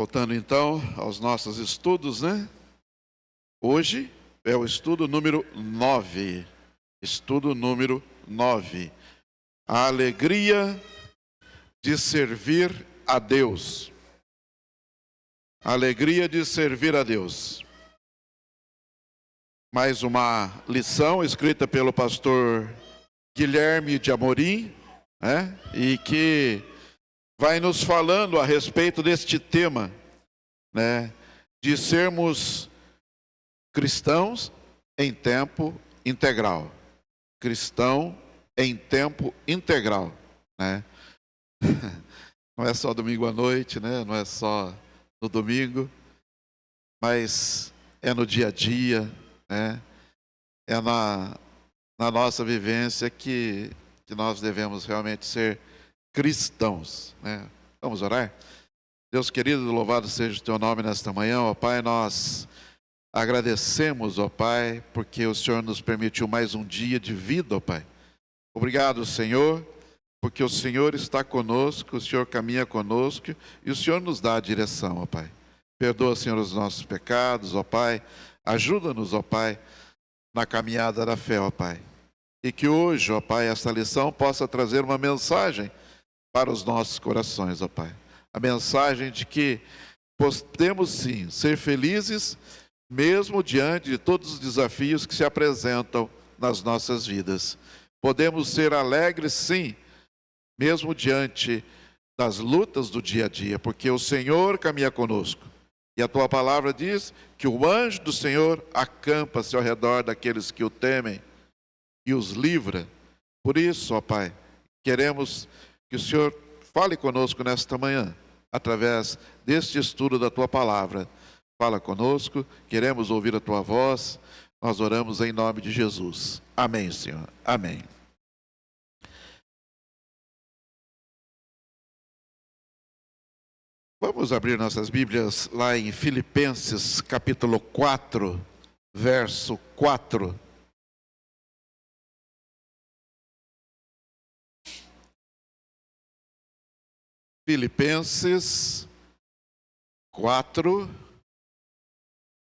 Voltando então aos nossos estudos, né? Hoje é o estudo número 9. Estudo número 9. A alegria de servir a Deus. A alegria de servir a Deus. Mais uma lição escrita pelo pastor Guilherme de Amorim, né? E que vai nos falando a respeito deste tema, né? De sermos cristãos em tempo integral. Cristão em tempo integral, né? Não é só domingo à noite, né? Não é só no domingo, mas é no dia a dia, né? É na nossa vivência que nós devemos realmente ser cristãos, né? Vamos orar? Deus querido, louvado seja o teu nome nesta manhã, ó Pai. Nós agradecemos, ó Pai, porque o Senhor nos permitiu mais um dia de vida, ó Pai. Obrigado, Senhor, porque o Senhor está conosco, o Senhor caminha conosco e o Senhor nos dá a direção, ó Pai. Perdoa, Senhor, os nossos pecados, ó Pai. Ajuda-nos, ó Pai, na caminhada da fé, ó Pai. E que hoje, ó Pai, esta lição possa trazer uma mensagem para os nossos corações, ó Pai. A mensagem de que podemos sim ser felizes, mesmo diante de todos os desafios que se apresentam nas nossas vidas. Podemos ser alegres sim, mesmo diante das lutas do dia a dia, porque o Senhor caminha conosco. E a tua palavra diz que o anjo do Senhor acampa-se ao redor daqueles que o temem e os livra. Por isso, ó Pai, queremos que o Senhor fale conosco nesta manhã, através deste estudo da tua palavra. Fala conosco, queremos ouvir a tua voz. Nós oramos em nome de Jesus. Amém, Senhor. Amém. Vamos abrir nossas Bíblias lá em Filipenses, capítulo 4, verso 4. Filipenses 4,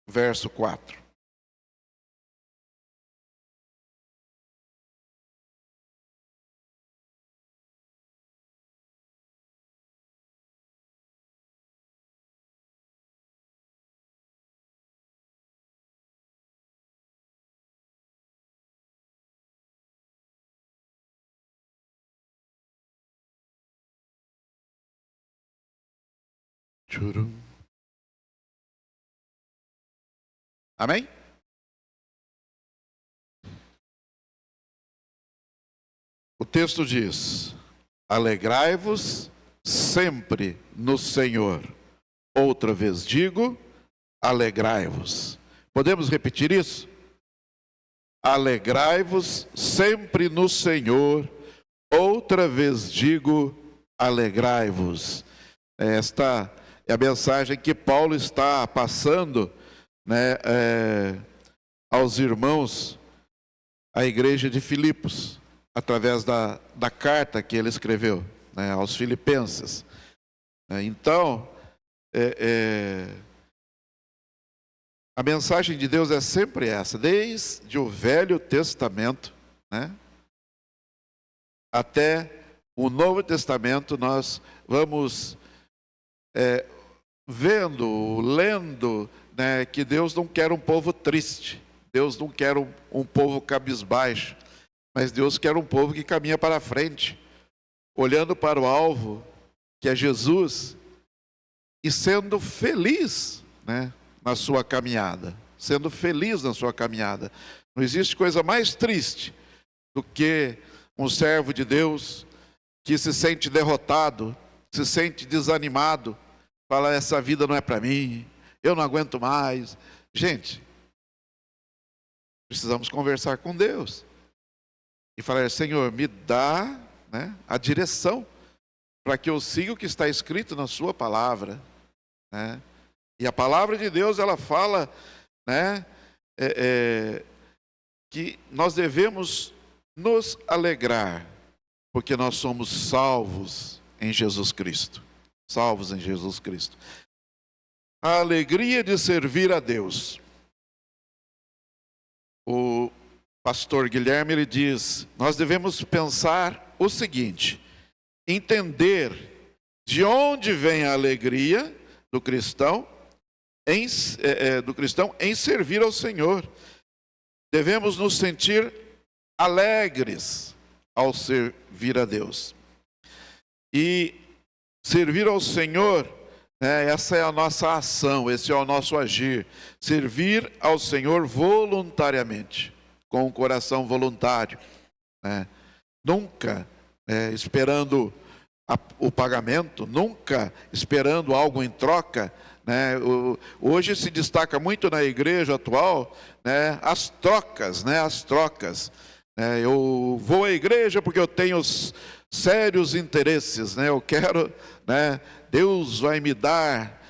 verso 4. Amém? O texto diz: alegrai-vos sempre no Senhor. Outra vez digo, alegrai-vos. Podemos repetir isso? Alegrai-vos sempre no Senhor. Outra vez digo, alegrai-vos. Esta é a mensagem que Paulo está passando, né, aos irmãos, à igreja de Filipos, através da carta que ele escreveu, né, aos filipenses. Então, a mensagem de Deus é sempre essa, desde o Velho Testamento, né, até o Novo Testamento. Nós vamos lendo, né, que Deus não quer um povo triste, Deus não quer um povo cabisbaixo, mas Deus quer um povo que caminha para frente, olhando para o alvo, que é Jesus, e sendo feliz, né, na sua caminhada, sendo feliz na sua caminhada. Não existe coisa mais triste do que um servo de Deus que se sente derrotado, se sente desanimado, fala: essa vida não é para mim, eu não aguento mais. Gente, precisamos conversar com Deus e falar: Senhor, me dá, né, a direção para que eu siga o que está escrito na sua palavra, né? E a palavra de Deus, ela fala, né, que nós devemos nos alegrar, porque nós somos salvos em Jesus Cristo. Salvos em Jesus Cristo. A alegria de servir a Deus. O pastor Guilherme, ele diz, nós devemos pensar o seguinte: entender de onde vem a alegria do cristão em servir ao Senhor. Devemos nos sentir alegres ao servir a Deus. E servir ao Senhor, essa é a nossa ação, esse é o nosso agir. Servir ao Senhor voluntariamente, com um coração voluntário. Nunca esperando o pagamento, nunca esperando algo em troca. Hoje se destaca muito na igreja atual as trocas. Eu vou à igreja porque eu tenho sérios interesses, eu quero, Deus vai me dar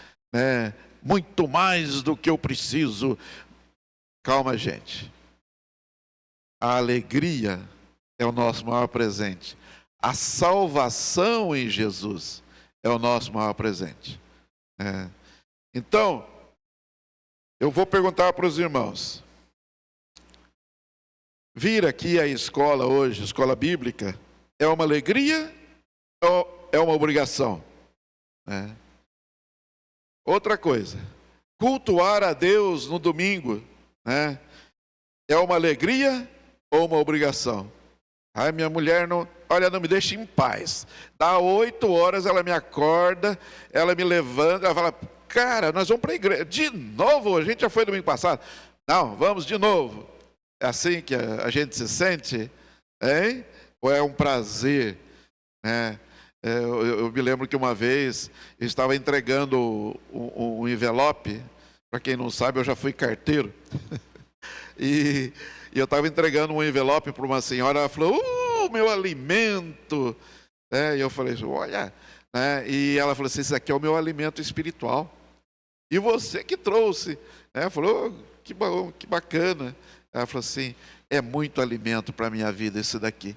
muito mais do que eu preciso. Calma, gente. A alegria é o nosso maior presente. A salvação em Jesus é o nosso maior presente. Então, eu vou perguntar para os irmãos. Vir aqui à escola hoje, escola bíblica, é uma alegria ou é uma obrigação? Outra coisa, cultuar a Deus no domingo, é uma alegria ou uma obrigação? Ai, minha mulher não me deixa em paz. Dá 8 horas, ela me acorda, ela me levanta, ela fala, cara, nós vamos para a igreja. De novo? A gente já foi domingo passado. Não, vamos de novo. É assim que a gente se sente? Hein? Ou é um prazer? Eu me lembro que uma vez eu estava entregando um envelope. Para quem não sabe, eu já fui carteiro. E eu estava entregando um envelope para uma senhora. Ela falou, meu alimento. E eu falei, olha. E ela falou assim, isso aqui é o meu alimento espiritual. E você que trouxe. Falou, que bom, que bacana. Ela falou assim, é muito alimento para a minha vida esse daqui.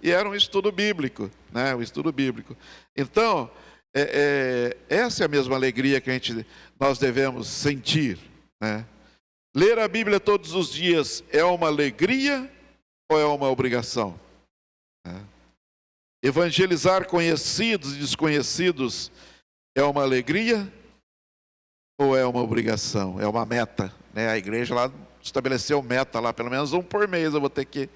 E era um estudo bíblico, um estudo bíblico. Então, essa é a mesma alegria que nós devemos sentir. Ler a Bíblia todos os dias é uma alegria ou é uma obrigação? Evangelizar conhecidos e desconhecidos é uma alegria ou é uma obrigação? É uma meta, A igreja lá estabeleceu meta lá, pelo menos um por mês eu vou ter que...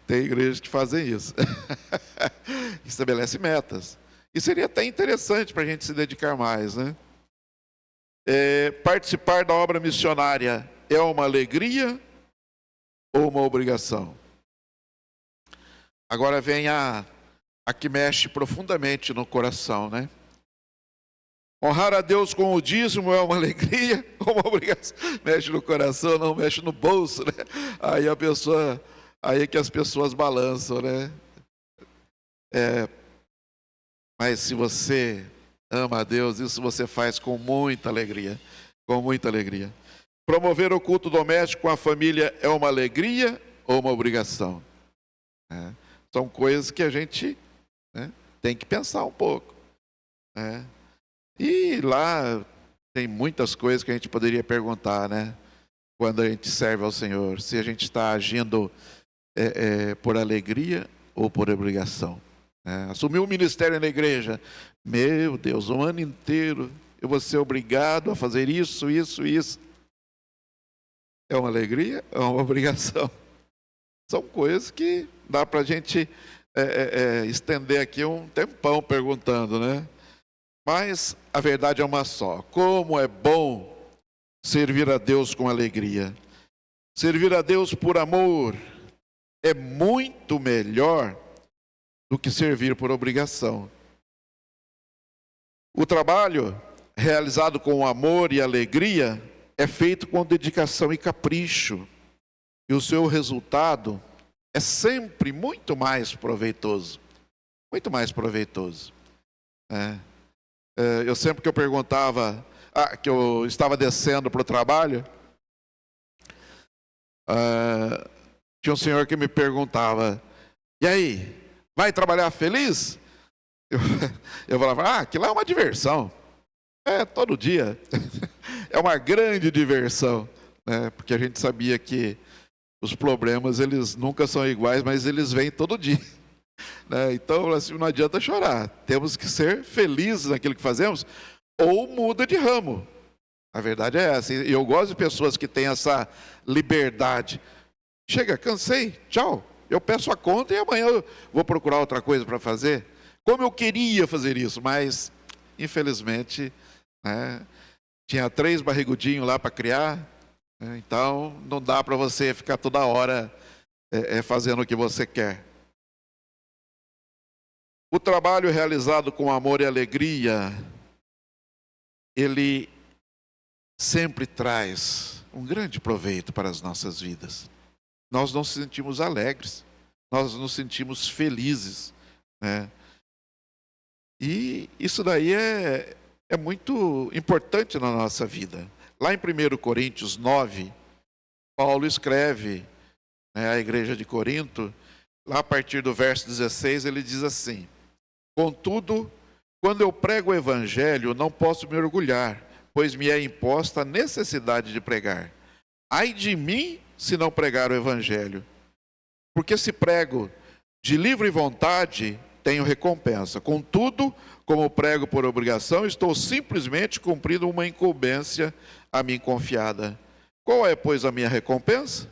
Tem igrejas que fazem isso. Estabelece metas. E seria até interessante para a gente se dedicar mais, participar da obra missionária é uma alegria ou uma obrigação? Agora vem a que mexe profundamente no coração, Honrar a Deus com o dízimo é uma alegria ou uma obrigação? Mexe no coração, não mexe no bolso, Aí é que as pessoas balançam, Mas se você ama a Deus, isso você faz com muita alegria. Com muita alegria. Promover o culto doméstico com a família é uma alegria ou uma obrigação? São coisas que a gente tem que pensar um pouco. E lá tem muitas coisas que a gente poderia perguntar, quando a gente serve ao Senhor. Se a gente está agindo por alegria ou por obrigação. Assumir um ministério na igreja, meu Deus, um ano inteiro eu vou ser obrigado a fazer isso. É uma alegria ou é uma obrigação? São coisas que dá para a gente estender aqui um tempão perguntando, Mas a verdade é uma só. Como é bom servir a Deus com alegria. Servir a Deus por amor é muito melhor do que servir por obrigação. O trabalho realizado com amor e alegria é feito com dedicação e capricho. E o seu resultado é sempre muito mais proveitoso. Muito mais proveitoso. Eu sempre que eu perguntava, que eu estava descendo para o trabalho, tinha um senhor que me perguntava, e aí, vai trabalhar feliz? Eu falava, aquilo é uma diversão. Todo dia. É uma grande diversão, né? Porque a gente sabia que os problemas, eles nunca são iguais, mas eles vêm todo dia, né? Então, assim, não adianta chorar. Temos que ser felizes naquilo que fazemos ou muda de ramo. A verdade é essa. E eu gosto de pessoas que têm essa liberdade. Chega, cansei, tchau. Eu peço a conta e amanhã eu vou procurar outra coisa para fazer. Como eu queria fazer isso, mas infelizmente, né, tinha 3 barrigudinhos lá para criar, né, então não dá para você ficar toda hora fazendo o que você quer. O trabalho realizado com amor e alegria, ele sempre traz um grande proveito para as nossas vidas. Nós nos sentimos alegres, nós nos sentimos felizes, né? E isso daí é muito importante na nossa vida. Lá em 1 Coríntios 9, Paulo escreve, né, à igreja de Corinto, lá a partir do verso 16, ele diz assim: contudo, quando eu prego o evangelho, não posso me orgulhar, pois me é imposta a necessidade de pregar. Ai de mim se não pregar o evangelho. Porque se prego de livre vontade, tenho recompensa. Contudo, como prego por obrigação, estou simplesmente cumprindo uma incumbência a mim confiada. Qual é, pois, a minha recompensa?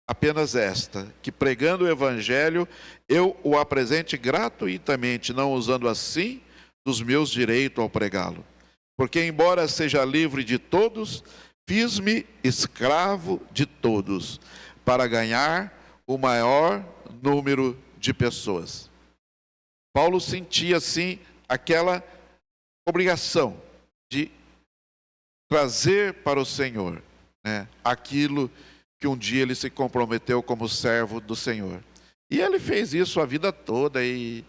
Apenas esta, que pregando o evangelho, eu o apresente gratuitamente, não usando assim dos meus direitos ao pregá-lo. Porque, embora seja livre de todos, fiz-me escravo de todos, para ganhar o maior número de pessoas. Paulo sentia, assim, aquela obrigação de trazer para o Senhor, né, aquilo que um dia ele se comprometeu como servo do Senhor. E ele fez isso a vida toda, e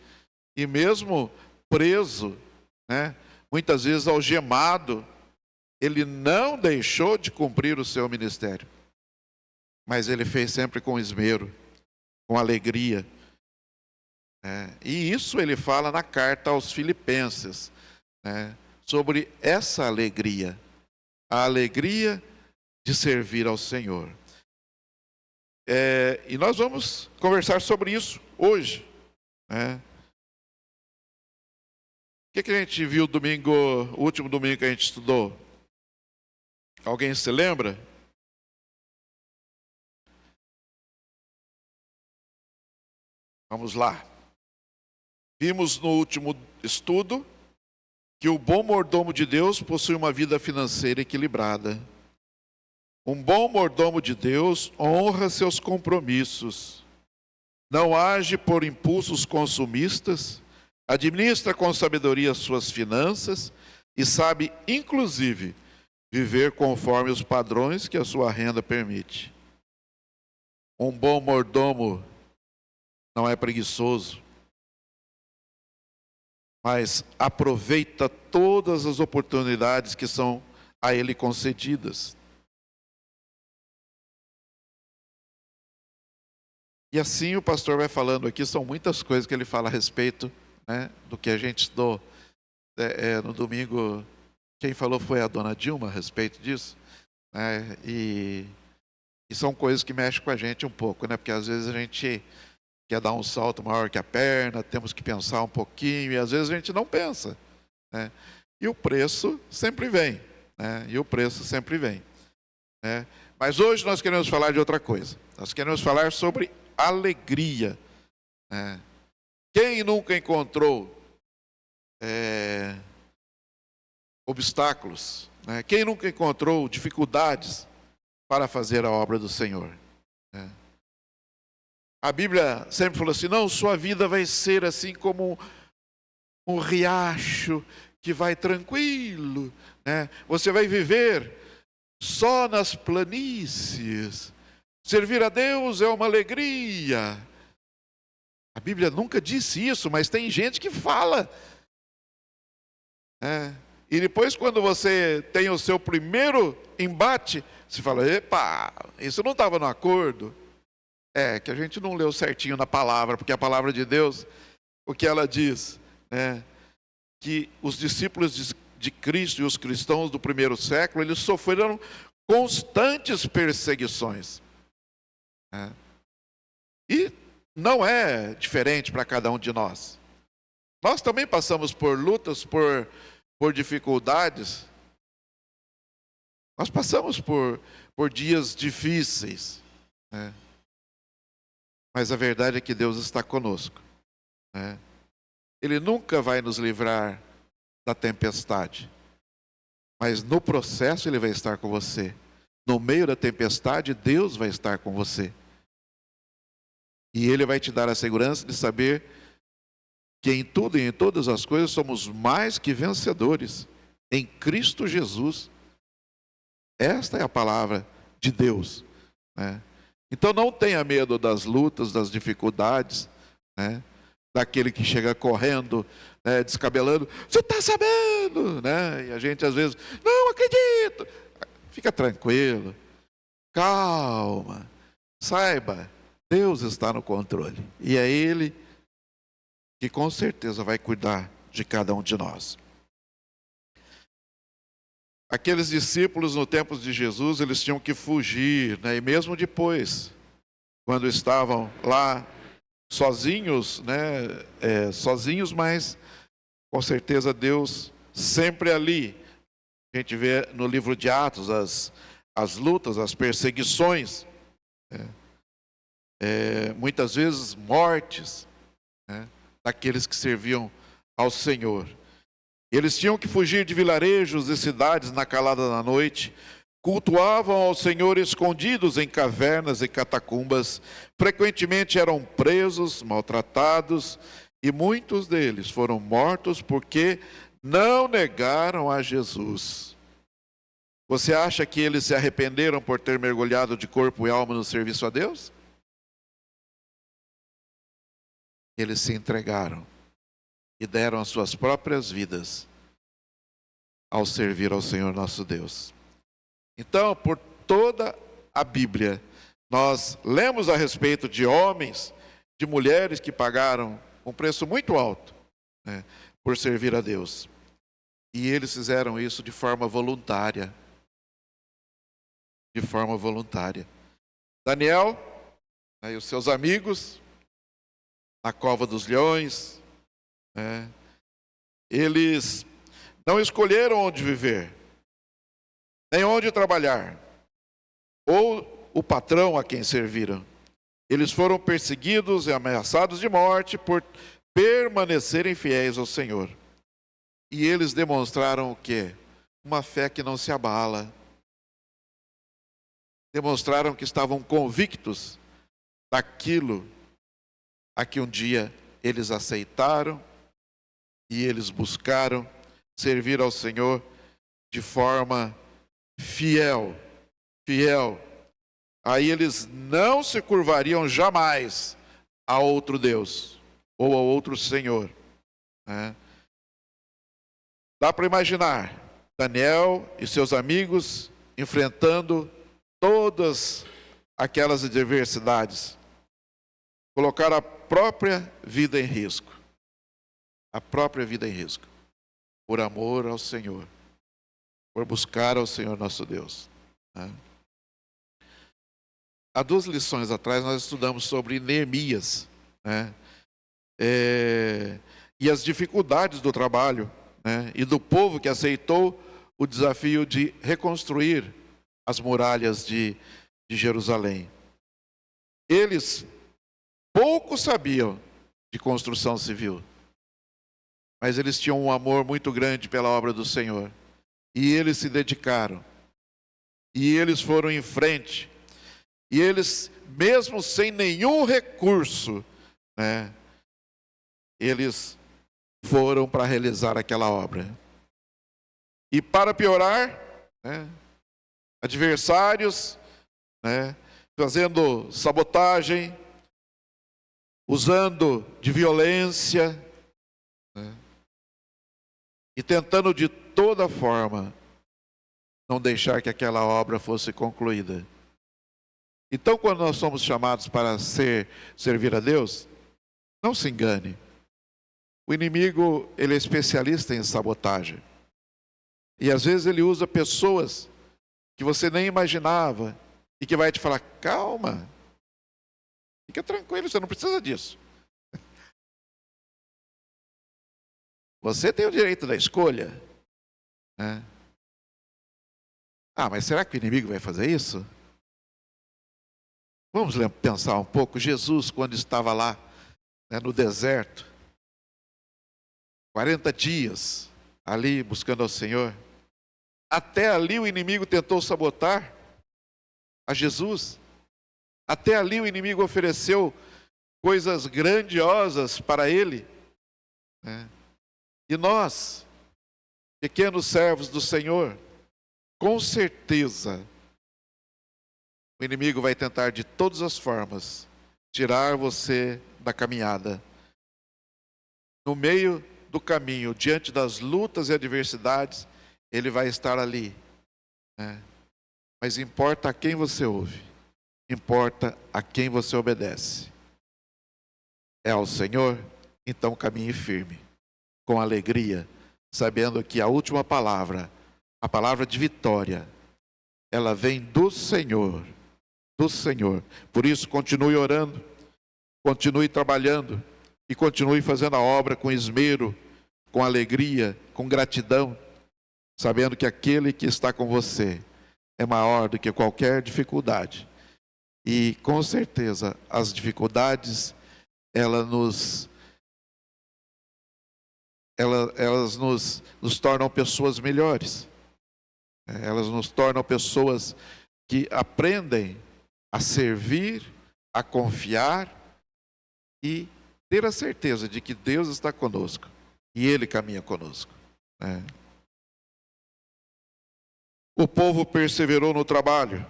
mesmo preso, né, muitas vezes algemado, ele não deixou de cumprir o seu ministério. Mas ele fez sempre com esmero, com alegria. E isso ele fala na carta aos Filipenses, né, sobre essa alegria, a alegria de servir ao Senhor. E nós vamos conversar sobre isso hoje, né? O que a gente viu o último domingo que a gente estudou? Alguém se lembra? Vamos lá. Vimos no último estudo que o bom mordomo de Deus possui uma vida financeira equilibrada. Um bom mordomo de Deus honra seus compromissos, não age por impulsos consumistas, administra com sabedoria suas finanças e sabe, inclusive, viver conforme os padrões que a sua renda permite. Um bom mordomo não é preguiçoso, mas aproveita todas as oportunidades que são a ele concedidas. E assim o pastor vai falando aqui, são muitas coisas que ele fala a respeito, né, do que a gente estudou no domingo. Quem falou foi a dona Dilma a respeito disso, né, e são coisas que mexem com a gente um pouco, né, porque às vezes a gente quer dar um salto maior que a perna, temos que pensar um pouquinho, e às vezes a gente não pensa, né, e o preço sempre vem, né, né. Mas hoje nós queremos falar de outra coisa, nós queremos falar sobre alegria, né. Quem nunca encontrou obstáculos, né? Quem nunca encontrou dificuldades para fazer a obra do Senhor, né? A Bíblia sempre falou assim: não, sua vida vai ser assim como um riacho que vai tranquilo, né? Você vai viver só nas planícies. Servir a Deus é uma alegria. A Bíblia nunca disse isso, mas tem gente que fala. E depois, quando você tem o seu primeiro embate, você fala: epa, isso não estava no acordo. Que a gente não leu certinho na palavra, porque a palavra de Deus, o que ela diz, né, que os discípulos de Cristo e os cristãos do primeiro século, eles sofreram constantes perseguições. E não é diferente para cada um de nós. Nós também passamos por lutas, por dificuldades. Nós passamos por dias difíceis. Mas a verdade é que Deus está conosco. Ele nunca vai nos livrar da tempestade. Mas no processo Ele vai estar com você. No meio da tempestade, Deus vai estar com você. E Ele vai te dar a segurança de saber que em tudo e em todas as coisas somos mais que vencedores em Cristo Jesus. Esta é a palavra de Deus. Então não tenha medo das lutas, das dificuldades, daquele que chega correndo, descabelando. Você está sabendo? E a gente às vezes, não acredito. Fica tranquilo, calma, saiba, Deus está no controle. E é Ele que com certeza vai cuidar de cada um de nós. Aqueles discípulos no tempo de Jesus, eles tinham que fugir, e mesmo depois, quando estavam lá sozinhos, sozinhos, mas com certeza Deus sempre ali. A gente vê no livro de Atos as lutas, as perseguições, muitas vezes mortes, daqueles que serviam ao Senhor. Eles tinham que fugir de vilarejos e cidades na calada da noite, cultuavam ao Senhor escondidos em cavernas e catacumbas, frequentemente eram presos, maltratados, e muitos deles foram mortos porque não negaram a Jesus. Você acha que eles se arrependeram por ter mergulhado de corpo e alma no serviço a Deus? Eles se entregaram e deram as suas próprias vidas ao servir ao Senhor nosso Deus. Então, por toda a Bíblia, nós lemos a respeito de homens, de mulheres que pagaram um preço muito alto, por servir a Deus. E eles fizeram isso de forma voluntária. De forma voluntária. Daniel, e os seus amigos, na cova dos leões, eles não escolheram onde viver, nem onde trabalhar, ou o patrão a quem serviram. Eles foram perseguidos e ameaçados de morte por permanecerem fiéis ao Senhor. E eles demonstraram o quê? Uma fé que não se abala. Demonstraram que estavam convictos daquilo a que um dia eles aceitaram e eles buscaram servir ao Senhor de forma fiel. Aí eles não se curvariam jamais a outro Deus ou a outro Senhor. Dá para imaginar Daniel e seus amigos enfrentando todas aquelas adversidades. Colocar a própria vida em risco. A própria vida em risco. Por amor ao Senhor. Por buscar ao Senhor nosso Deus. Há 2 lições atrás nós estudamos sobre Neemias. E as dificuldades do trabalho. E do povo que aceitou o desafio de reconstruir as muralhas de Jerusalém. Eles pouco sabiam de construção civil, mas eles tinham um amor muito grande pela obra do Senhor. E eles se dedicaram. E eles foram em frente. E eles, mesmo sem nenhum recurso, eles foram para realizar aquela obra. E para piorar, adversários, fazendo sabotagem, usando de violência, e tentando de toda forma não deixar que aquela obra fosse concluída. Então, quando nós somos chamados para servir a Deus, não se engane. O inimigo, ele é especialista em sabotagem. E às vezes ele usa pessoas que você nem imaginava e que vai te falar: calma, fica tranquilo, você não precisa disso. Você tem o direito da escolha, né? Ah, mas será que o inimigo vai fazer isso? Vamos pensar um pouco. Jesus, quando estava lá, né, no deserto, 40 dias ali buscando ao Senhor, até ali o inimigo tentou sabotar a Jesus. Até ali o inimigo ofereceu coisas grandiosas para ele, né? E nós, pequenos servos do Senhor, com certeza o inimigo vai tentar de todas as formas tirar você da caminhada. No meio do caminho, diante das lutas e adversidades, ele vai estar ali, né? Mas importa a quem você ouve, importa a quem você obedece. É ao Senhor? Então caminhe firme, com alegria, sabendo que a última palavra, a palavra de vitória, ela vem do Senhor, do Senhor. Por isso, continue orando, continue trabalhando e continue fazendo a obra com esmero, com alegria, com gratidão, sabendo que aquele que está com você é maior do que qualquer dificuldade. E com certeza as dificuldades, elas nos tornam pessoas melhores. Elas nos tornam pessoas que aprendem a servir, a confiar e ter a certeza de que Deus está conosco e Ele caminha conosco. O povo perseverou no trabalho.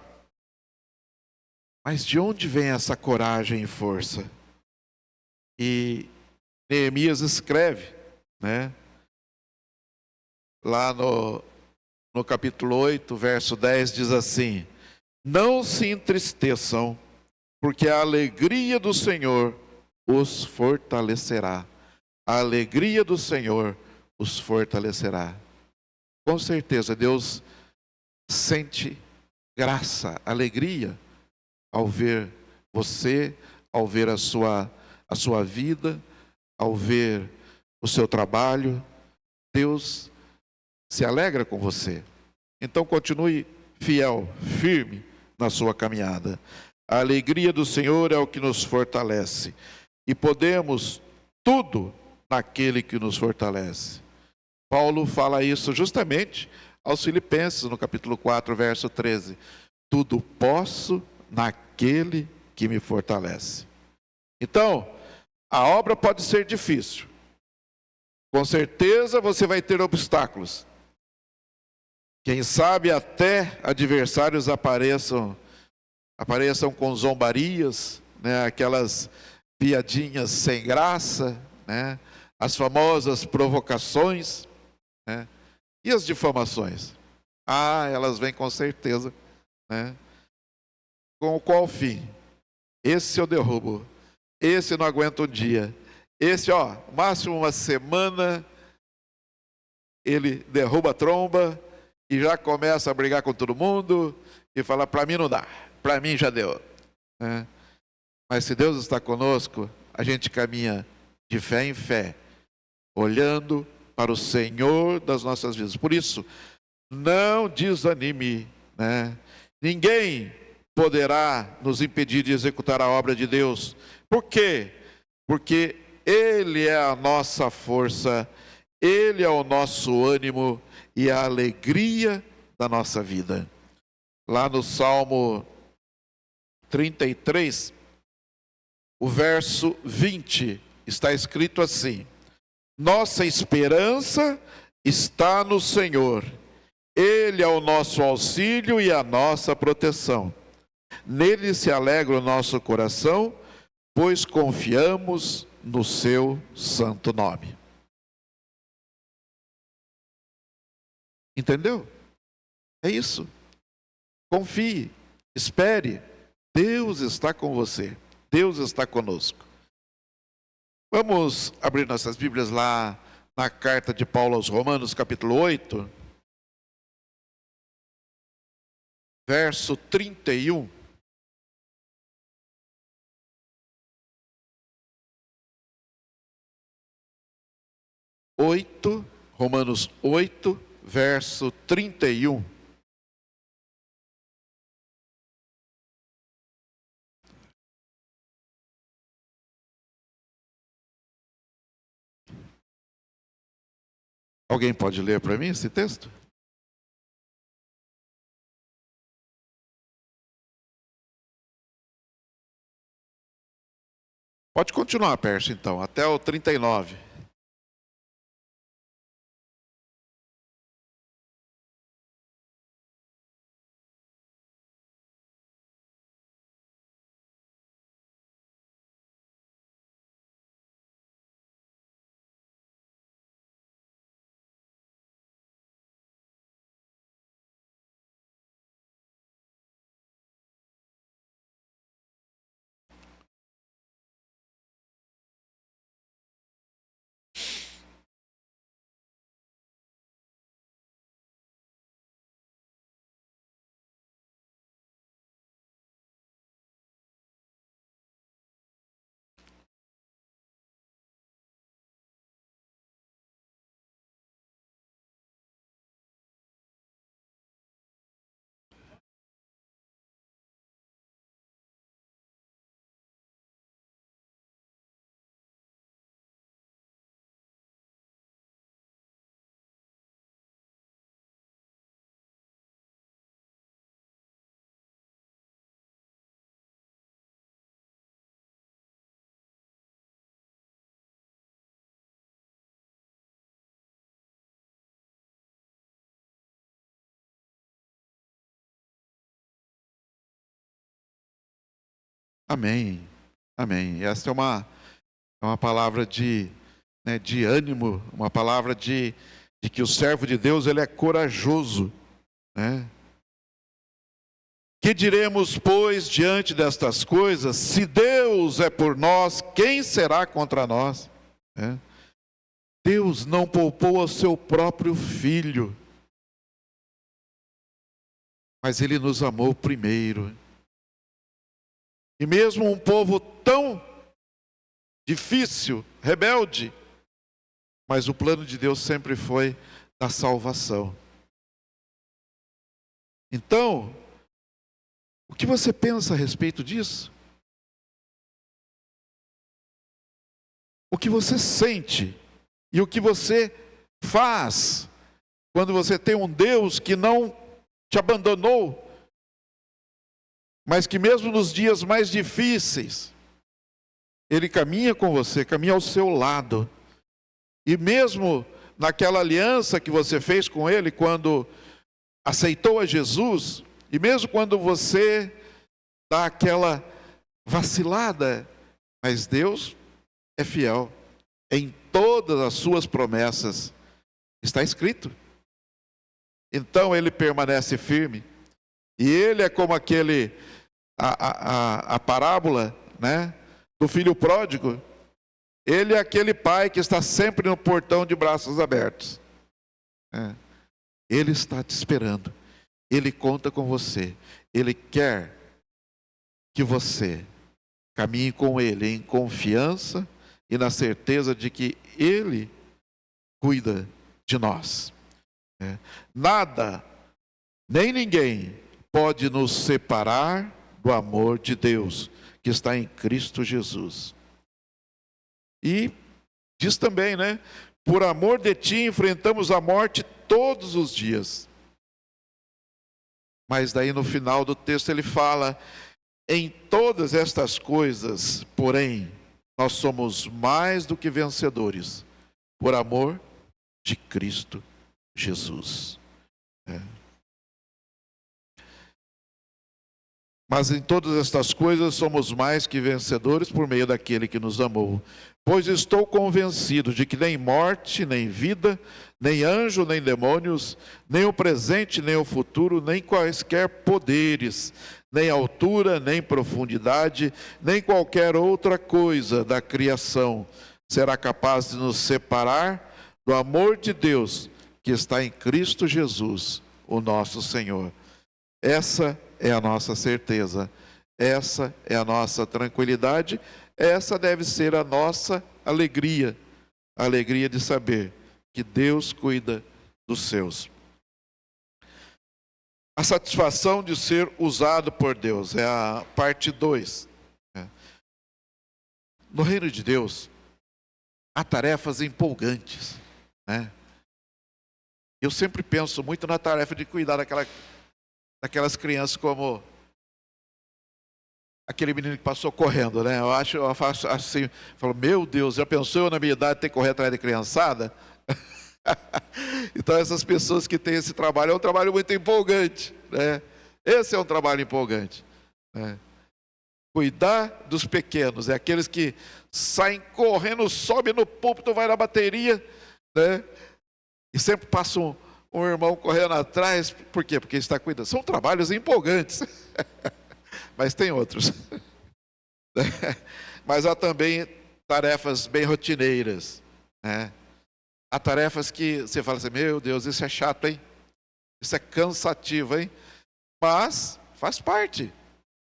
Mas de onde vem essa coragem e força? E Neemias escreve, né? Lá no capítulo 8, verso 10, diz assim: não se entristeçam, porque a alegria do Senhor os fortalecerá. A alegria do Senhor os fortalecerá. Com certeza Deus sente graça, alegria ao ver você, ao ver a sua vida, ao ver o seu trabalho. Deus se alegra com você. Então continue fiel, firme na sua caminhada. A alegria do Senhor é o que nos fortalece. E podemos tudo naquele que nos fortalece. Paulo fala isso justamente aos Filipenses, no capítulo 4, verso 13. Tudo posso naquele que me fortalece. Então, a obra pode ser difícil. Com certeza você vai ter obstáculos. Quem sabe até adversários apareçam com zombarias, né? Aquelas piadinhas sem graça, né? As famosas provocações, né? E as difamações? Ah, elas vêm com certeza, né? Com qual fim? Esse eu derrubo, esse não aguenta um dia, esse, máximo uma semana, ele derruba a tromba e já começa a brigar com todo mundo e fala: para mim não dá, para mim já deu, né? Mas se Deus está conosco, a gente caminha de fé em fé, olhando para o Senhor das nossas vidas. Por isso, não desanime, né? Ninguém poderá nos impedir de executar a obra de Deus. Por quê? Porque Ele é a nossa força, Ele é o nosso ânimo e a alegria da nossa vida. Lá no Salmo 33, o verso 20, está escrito assim: nossa esperança está no Senhor. Ele é o nosso auxílio e a nossa proteção. Nele se alegra o nosso coração, pois confiamos no seu santo nome. Entendeu? É isso. Confie, espere. Deus está com você. Deus está conosco. Vamos abrir nossas Bíblias lá na carta de Paulo aos Romanos, capítulo 8. verso 31. Romanos 8, verso 31. Alguém pode ler para mim esse texto? Pode continuar, Pércio, então, até o 39. Amém, amém. Essa é uma palavra de ânimo, uma palavra de que o servo de Deus ele é corajoso, né? Que diremos, pois, diante destas coisas? Se Deus é por nós, quem será contra nós? Deus não poupou ao seu próprio Filho, mas Ele nos amou primeiro. E mesmo um povo tão difícil, rebelde, mas o plano de Deus sempre foi da salvação. Então, o que você pensa a respeito disso? O que você sente e o que você faz quando você tem um Deus que não te abandonou, mas que mesmo nos dias mais difíceis, Ele caminha com você, caminha ao seu lado. E mesmo naquela aliança que você fez com Ele, quando aceitou a Jesus, e mesmo quando você dá aquela vacilada, mas Deus é fiel em todas as suas promessas. Está escrito. Então Ele permanece firme. E Ele é como a parábola, né, do filho pródigo. Ele é aquele pai que está sempre no portão de braços abertos. Ele está te esperando. Ele conta com você. Ele quer que você caminhe com Ele em confiança e na certeza de que Ele cuida de nós. Nada, nem ninguém pode nos separar do amor de Deus que está em Cristo Jesus. E diz também, né? Por amor de ti enfrentamos a morte todos os dias. Mas daí no final do texto ele fala: em todas estas coisas, porém, nós somos mais do que vencedores, por amor de Cristo Jesus. Mas em todas estas coisas somos mais que vencedores por meio daquele que nos amou. Pois estou convencido de que nem morte, nem vida, nem anjo, nem demônios, nem o presente, nem o futuro, nem quaisquer poderes, nem altura, nem profundidade, nem qualquer outra coisa da criação será capaz de nos separar do amor de Deus que está em Cristo Jesus, o nosso Senhor. Essa é a nossa certeza, essa é a nossa tranquilidade, essa deve ser a nossa alegria, a alegria de saber que Deus cuida dos seus. A satisfação de ser usado por Deus é a parte 2. No reino de Deus, há tarefas empolgantes, né? Eu sempre penso muito na tarefa de cuidar daquelas crianças, como aquele menino que passou correndo, né? Eu faço assim, falo, meu Deus, já pensou eu na minha idade ter que correr atrás de criançada? Então essas pessoas que têm esse trabalho, é um trabalho muito empolgante, né? Esse é um trabalho empolgante, né? Cuidar dos pequenos, é aqueles que saem correndo, sobe no púlpito, vai na bateria, né? E sempre passa um irmão correndo atrás. Por quê? Porque está cuidando. São trabalhos empolgantes. Mas tem outros. Mas há também tarefas bem rotineiras, né? Há tarefas que você fala assim, meu Deus, isso é chato, hein? Isso é cansativo, hein? Mas faz parte,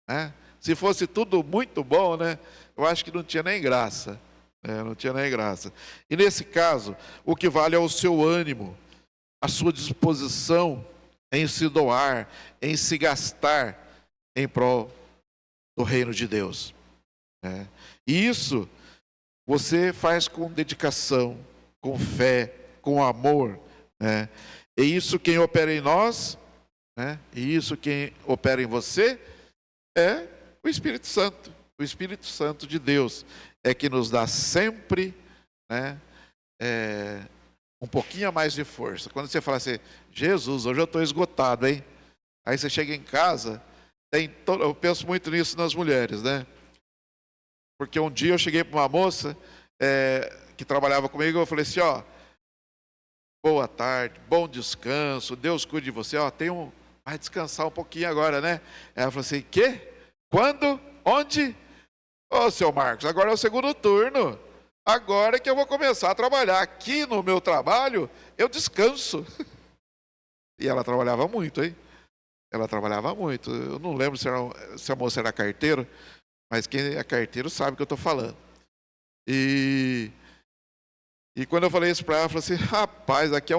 né? Se fosse tudo muito bom, né? Eu acho que não tinha nem graça. Não tinha nem graça. E nesse caso, o que vale é o seu ânimo, a sua disposição em se doar, em se gastar em prol do reino de Deus, né? E isso você faz com dedicação, com fé, com amor, né? E isso quem opera em nós, né? E isso quem opera em você é o Espírito Santo. O Espírito Santo de Deus é que nos dá sempre, né, um pouquinho a mais de força. Quando você fala assim, Jesus, hoje eu estou esgotado, hein? Aí você chega em casa, eu penso muito nisso nas mulheres, né? Porque um dia eu cheguei para uma moça que trabalhava comigo, eu falei assim, ó, boa tarde, bom descanso, Deus cuide de você, ó, vai descansar um pouquinho agora, né? Ela falou assim, quê? Quando? Onde? Ô, seu Marcos, agora é o segundo turno. Agora que eu vou começar a trabalhar. Aqui no meu trabalho, eu descanso. E ela trabalhava muito, hein? Ela trabalhava muito. Eu não lembro se a moça era carteira, mas quem é carteiro sabe o que eu estou falando. E quando eu falei isso para ela, ela falou assim, rapaz, aqui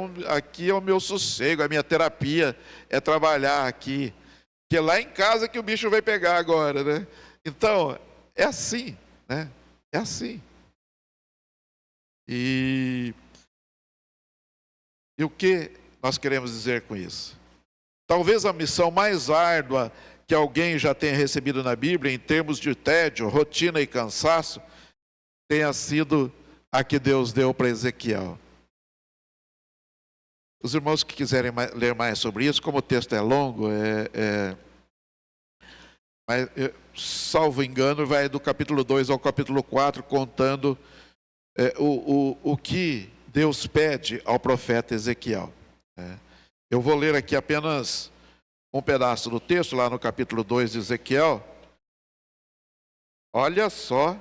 é o meu sossego, a minha terapia é trabalhar aqui. Que é lá em casa que o bicho vai pegar agora, né? Então, é assim, né? É assim. E o que nós queremos dizer com isso? Talvez a missão mais árdua que alguém já tenha recebido na Bíblia, em termos de tédio, rotina e cansaço, tenha sido a que Deus deu para Ezequiel. Os irmãos que quiserem ler mais sobre isso, como o texto é longo, mas, salvo engano, vai do capítulo 2 ao capítulo 4, contando o que Deus pede ao profeta Ezequiel. Eu vou ler aqui apenas um pedaço do texto, lá no capítulo 2 de Ezequiel. Olha só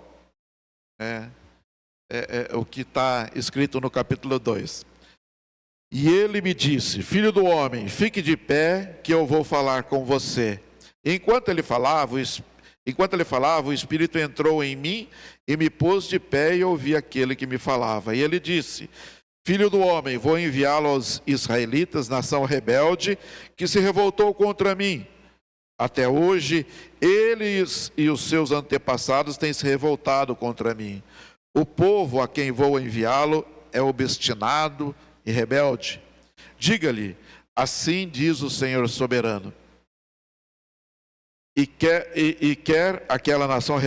o que está escrito no capítulo 2. E ele me disse, filho do homem, fique de pé, que eu vou falar com você. Enquanto ele falava, o Espírito entrou em mim e me pôs de pé e ouvi aquele que me falava. E ele disse, filho do homem, vou enviá-lo aos israelitas, nação rebelde, que se revoltou contra mim. Até hoje, eles e os seus antepassados têm se revoltado contra mim. O povo a quem vou enviá-lo é obstinado e rebelde. Diga-lhe, assim diz o Senhor soberano. Quer aquela nação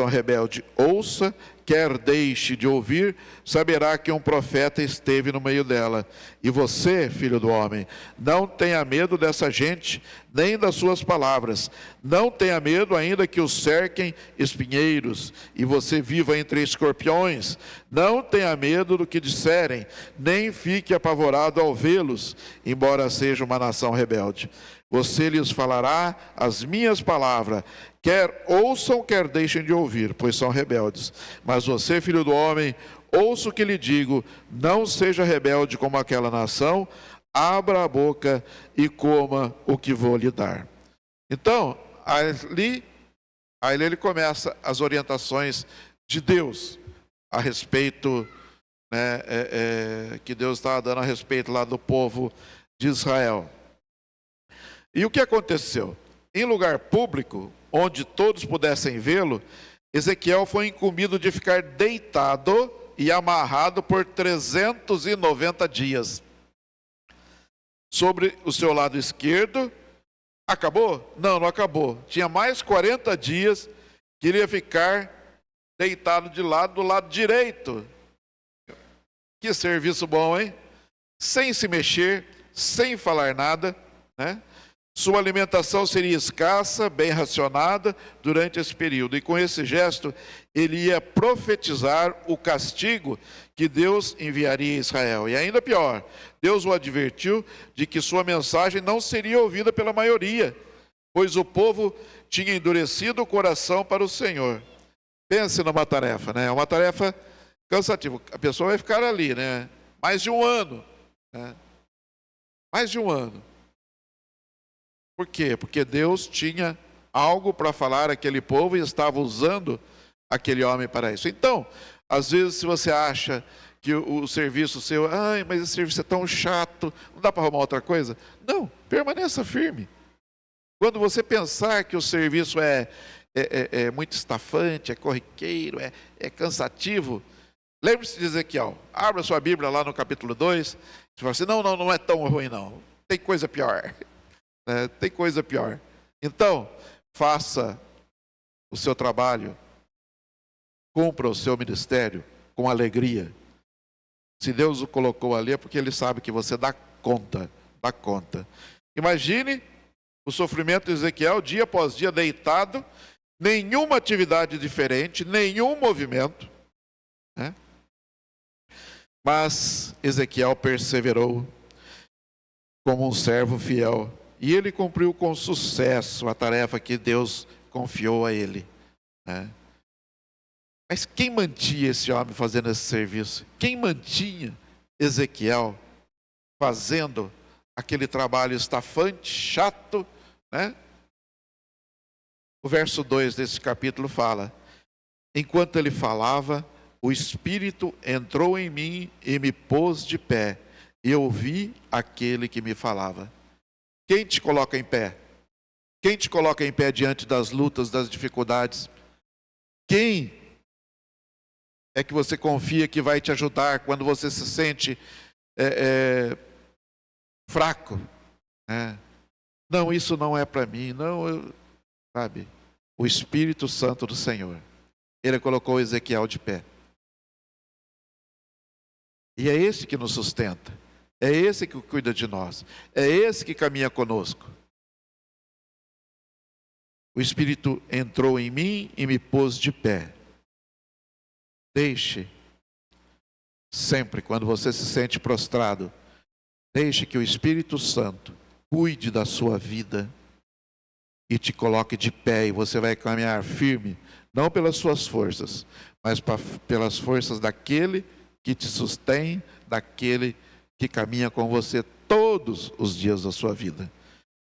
rebelde ouça, quer deixe de ouvir, saberá que um profeta esteve no meio dela. E você, filho do homem, não tenha medo dessa gente, nem das suas palavras. Não tenha medo ainda que os cerquem espinheiros, e você viva entre escorpiões. Não tenha medo do que disserem, nem fique apavorado ao vê-los, embora seja uma nação rebelde. Você lhes falará as minhas palavras, quer ouçam, quer deixem de ouvir, pois são rebeldes. Mas você, filho do homem, ouça o que lhe digo, não seja rebelde como aquela nação, abra a boca e coma o que vou lhe dar. Então, ali ele começa as orientações de Deus a respeito, né, que Deus estava dando a respeito lá do povo de Israel. E o que aconteceu? Em lugar público, onde todos pudessem vê-lo, Ezequiel foi incumbido de ficar deitado e amarrado por 390 dias. Sobre o seu lado esquerdo, acabou? Não, não acabou. Tinha mais 40 dias que ele ia ficar deitado do lado direito. Que serviço bom, hein? Sem se mexer, sem falar nada, né? Sua alimentação seria escassa, bem racionada durante esse período. E com esse gesto, ele ia profetizar o castigo que Deus enviaria a Israel. E ainda pior, Deus o advertiu de que sua mensagem não seria ouvida pela maioria, pois o povo tinha endurecido o coração para o Senhor. Pense numa tarefa, né? É uma tarefa cansativa. A pessoa vai ficar ali, né? Mais de um ano, né? Mais de um ano. Por quê? Porque Deus tinha algo para falar àquele povo e estava usando aquele homem para isso. Então, às vezes, se você acha que o serviço seu, mas esse serviço é tão chato, não dá para arrumar outra coisa? Não, permaneça firme. Quando você pensar que o serviço é muito estafante, é corriqueiro, é cansativo, lembre-se de Ezequiel. Abra sua Bíblia lá no capítulo 2, você fala assim, não é tão ruim não, tem coisa pior. Tem coisa pior. Então, faça o seu trabalho, cumpra o seu ministério com alegria. Se Deus o colocou ali é porque Ele sabe que você dá conta, dá conta. Imagine o sofrimento de Ezequiel, dia após dia, deitado, nenhuma atividade diferente, nenhum movimento, né? Mas Ezequiel perseverou como um servo fiel. E ele cumpriu com sucesso a tarefa que Deus confiou a ele, né? Mas quem mantinha esse homem fazendo esse serviço? Quem mantinha Ezequiel fazendo aquele trabalho estafante, chato, né? O verso 2 desse capítulo fala: enquanto ele falava, o Espírito entrou em mim e me pôs de pé, e eu ouvi aquele que me falava. Quem te coloca em pé? Quem te coloca em pé diante das lutas, das dificuldades? Quem é que você confia que vai te ajudar quando você se sente fraco? Não, isso não é para mim. Não, sabe? O Espírito Santo do Senhor. Ele colocou Ezequiel de pé. E é esse que nos sustenta. É esse que cuida de nós. É esse que caminha conosco. O Espírito entrou em mim e me pôs de pé. Deixe, sempre quando você se sente prostrado, deixe que o Espírito Santo cuide da sua vida e te coloque de pé, e você vai caminhar firme, não pelas suas forças, mas pelas forças daquele que te sustém, daquele que caminha com você todos os dias da sua vida,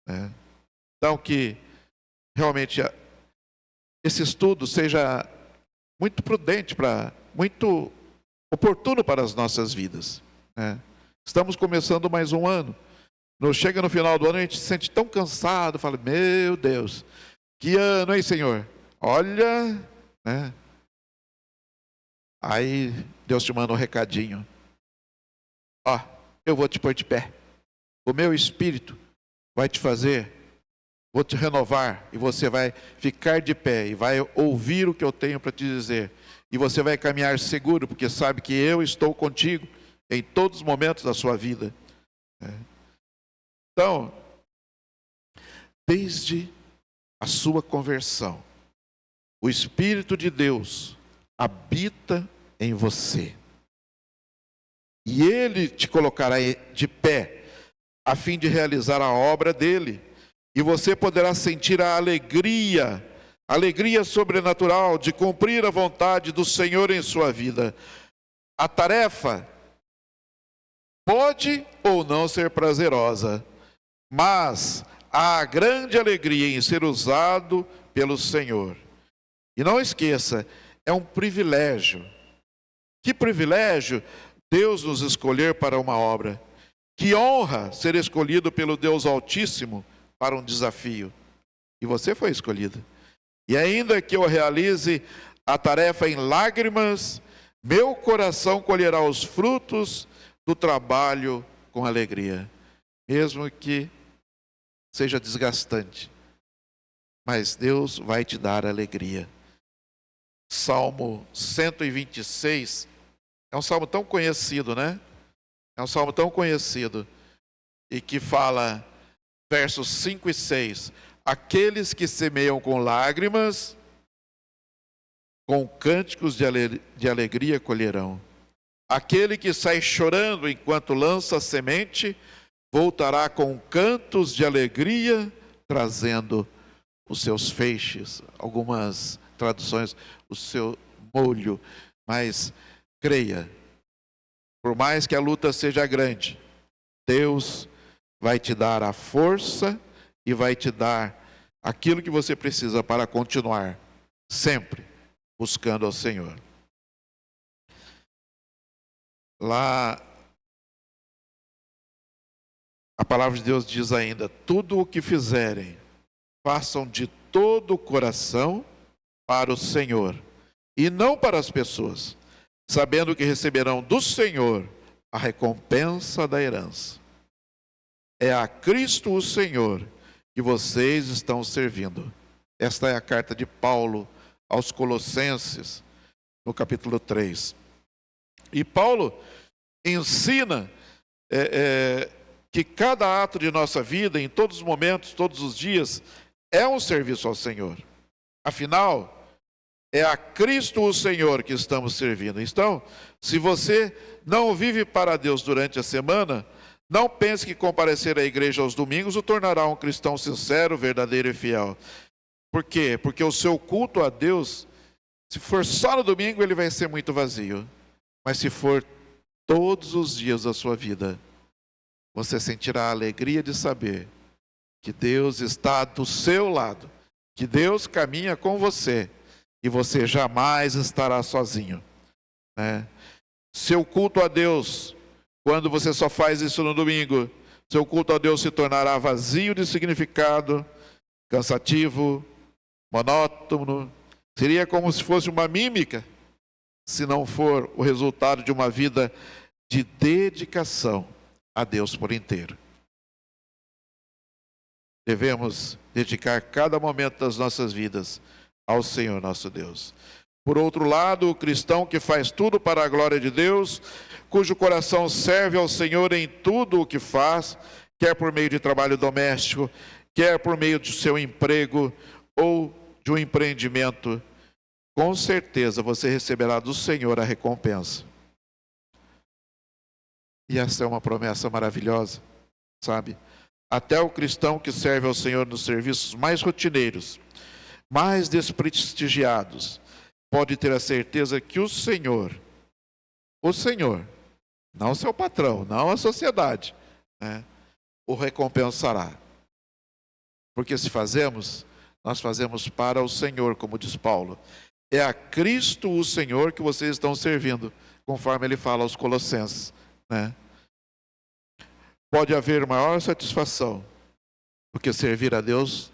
né? Então, que realmente esse estudo seja muito prudente, muito oportuno para as nossas vidas, né? Estamos começando mais um ano. Chega no final do ano, a gente se sente tão cansado, fala, meu Deus, que ano, hein, Senhor? Olha, né? Aí Deus te manda um recadinho. Eu vou te pôr de pé. O meu Espírito vai te fazer, vou te renovar, e você vai ficar de pé e vai ouvir o que eu tenho para te dizer. E você vai caminhar seguro, porque sabe que eu estou contigo em todos os momentos da sua vida. Então, desde a sua conversão, o Espírito de Deus habita em você. E Ele te colocará de pé, a fim de realizar a obra dEle. E você poderá sentir a alegria sobrenatural de cumprir a vontade do Senhor em sua vida. A tarefa pode ou não ser prazerosa, mas há grande alegria em ser usado pelo Senhor. E não esqueça, é um privilégio. Que privilégio Deus nos escolher para uma obra. Que honra ser escolhido pelo Deus Altíssimo para um desafio. E você foi escolhido. E ainda que eu realize a tarefa em lágrimas, meu coração colherá os frutos do trabalho com alegria. Mesmo que seja desgastante. Mas Deus vai te dar alegria. Salmo 126 é um salmo tão conhecido, né? É um salmo tão conhecido. E que fala, versos 5 e 6. Aqueles que semeiam com lágrimas, com cânticos de alegria colherão. Aquele que sai chorando enquanto lança a semente, voltará com cantos de alegria, trazendo os seus feixes. Algumas traduções, o seu molho. Mas creia, por mais que a luta seja grande, Deus vai te dar a força e vai te dar aquilo que você precisa para continuar sempre buscando ao Senhor. Lá, a palavra de Deus diz ainda: tudo o que fizerem, façam de todo o coração para o Senhor, e não para as pessoas, sabendo que receberão do Senhor a recompensa da herança. É a Cristo o Senhor que vocês estão servindo. Esta é a carta de Paulo aos Colossenses, no capítulo 3. E Paulo ensina que cada ato de nossa vida, em todos os momentos, todos os dias, é um serviço ao Senhor. Afinal, é a Cristo o Senhor que estamos servindo. Então, se você não vive para Deus durante a semana, não pense que comparecer à igreja aos domingos o tornará um cristão sincero, verdadeiro e fiel. Por quê? Porque o seu culto a Deus, se for só no domingo, ele vai ser muito vazio. Mas se for todos os dias da sua vida, você sentirá a alegria de saber que Deus está do seu lado, que Deus caminha com você e você jamais estará sozinho, né? Seu culto a Deus, quando você só faz isso no domingo, seu culto a Deus se tornará vazio de significado, cansativo, monótono. Seria como se fosse uma mímica, se não for o resultado de uma vida de dedicação a Deus por inteiro. Devemos dedicar cada momento das nossas vidas ao Senhor nosso Deus. Por outro lado, o cristão que faz tudo para a glória de Deus, cujo coração serve ao Senhor em tudo o que faz, quer por meio de trabalho doméstico, quer por meio de seu emprego ou de um empreendimento, com certeza você receberá do Senhor a recompensa. E essa é uma promessa maravilhosa, sabe? Até o cristão que serve ao Senhor nos serviços mais rotineiros, mais desprestigiados, pode ter a certeza que o Senhor, não seu patrão, não a sociedade, né, o recompensará. Porque se fazemos, nós fazemos para o Senhor, como diz Paulo. É a Cristo o Senhor que vocês estão servindo, conforme ele fala aos Colossenses, né? Pode haver maior satisfação do que servir a Deus.